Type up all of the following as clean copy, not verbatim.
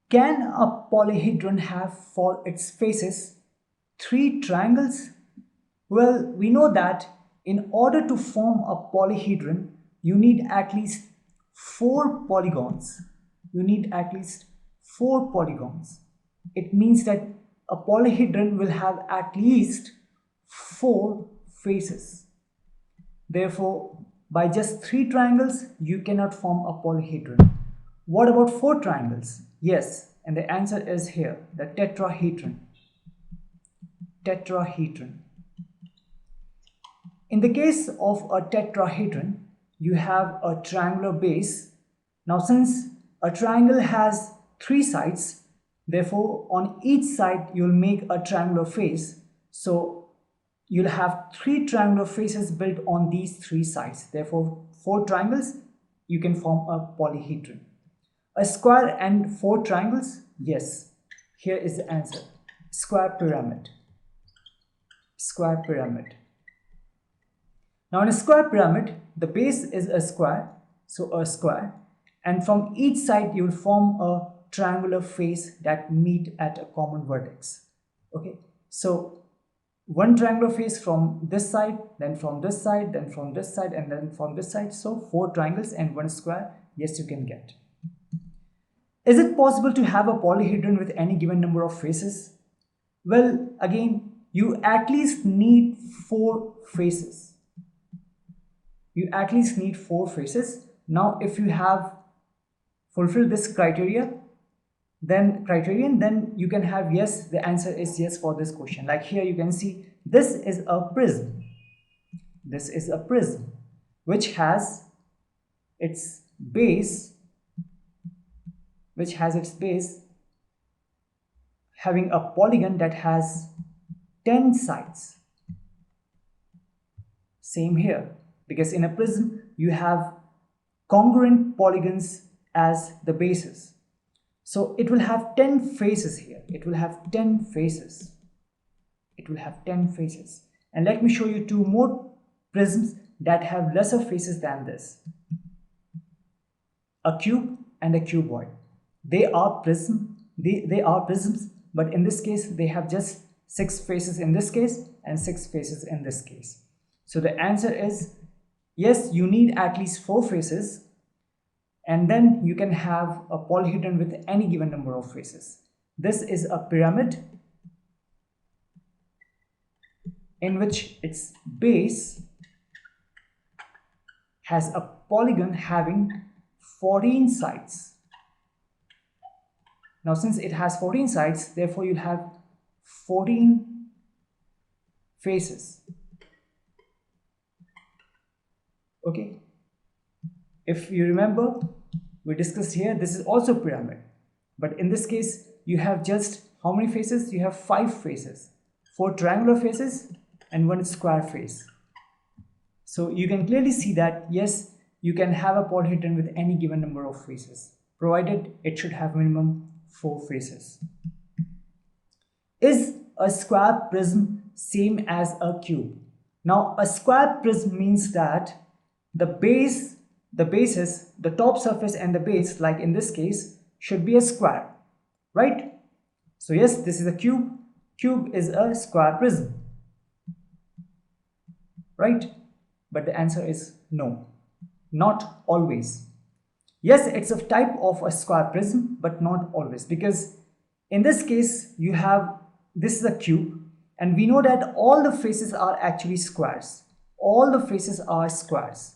Can a polyhedron have for its faces 3 triangles? Well, we know that in order to form a polyhedron, you need at least 4 polygons. You need at least 4 polygons. It means that a polyhedron will have at least 4 faces. Therefore, by just 3 triangles, you cannot form a polyhedron. What about 4 triangles? Yes, and the answer is here, the tetrahedron. Tetrahedron. In the case of a tetrahedron, you have a triangular base. Now, since a triangle has 3 sides, therefore on each side you'll make a triangular face. So you'll have 3 triangular faces built on these 3 sides. Therefore, 4 triangles, you can form a polyhedron. A square and 4 triangles? Yes. Here is the answer. Square pyramid. Square pyramid. Now in a square pyramid, the base is a square, so a square, and from each side you will form a triangular face that meet at a common vertex. Okay, so one triangular face from this side, then from this side, then from this side, and then from this side. So 4 triangles and 1 square, yes, you can get. Is it possible to have a polyhedron with any given number of faces? Well, again, you at least need 4 faces. You at least need 4 faces. Now, if you have fulfilled this then you can have yes. The answer is yes for this question. Like here, you can see this is a prism. This is a prism which has its base, having a polygon that has 10 sides. Same here, because in a prism you have congruent polygons as the bases. So it will have 10 faces here. It will have 10 faces. It will have 10 faces. And let me show you 2 more prisms that have lesser faces than this. A cube and a cuboid. They are prisms, but in this case they have just 6 faces in this case and 6 faces in this case. So the answer is yes, you need at least 4 faces, and then you can have a polyhedron with any given number of faces. This is a pyramid in which its base has a polygon having 14 sides. Now, since it has 14 sides, therefore you'll have 14 faces. Okay, if you remember, we discussed here, this is also pyramid, but in this case you have just how many faces? You have 5 faces, 4 triangular faces and 1 square face. So you can clearly see that yes, you can have a polyhedron with any given number of faces, provided it should have minimum 4 faces. Is a square prism same as a cube? Now, a square prism means that the bases, the top surface and the base, like in this case, should be a square, right? So yes, this is a cube. Cube is a square prism, right? But the answer is no, not always. Yes, it's a type of a square prism, but not always, because in this case you have, this is a cube, and we know that all the faces are actually squares. All the faces are squares.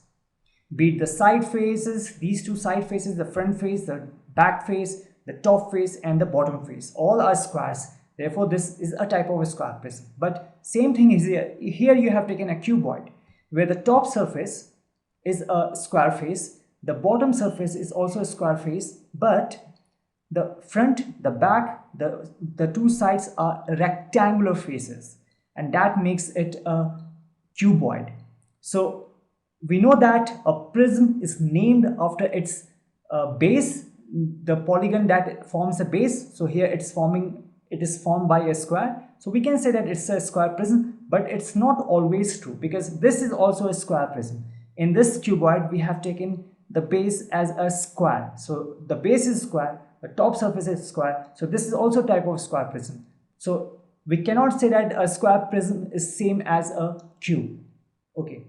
Be it the side faces, these 2 side faces, the front face, the back face, the top face and the bottom face, all are squares. Therefore, this is a type of a square prism. But same thing is here. Here you have taken a cuboid, where the top surface is a square face, the bottom surface is also a square face, but the front, the back, the 2 sides are rectangular faces, and that makes it a cuboid. So we know that a prism is named after its base, the polygon that forms a base. So here it is formed by a square. So we can say that it's a square prism, but it's not always true, because this is also a square prism. In this cuboid, we have taken the base as a square. So the base is square, the top surface is square, so this is also type of square prism. So we cannot say that a square prism is same as a cube. Okay.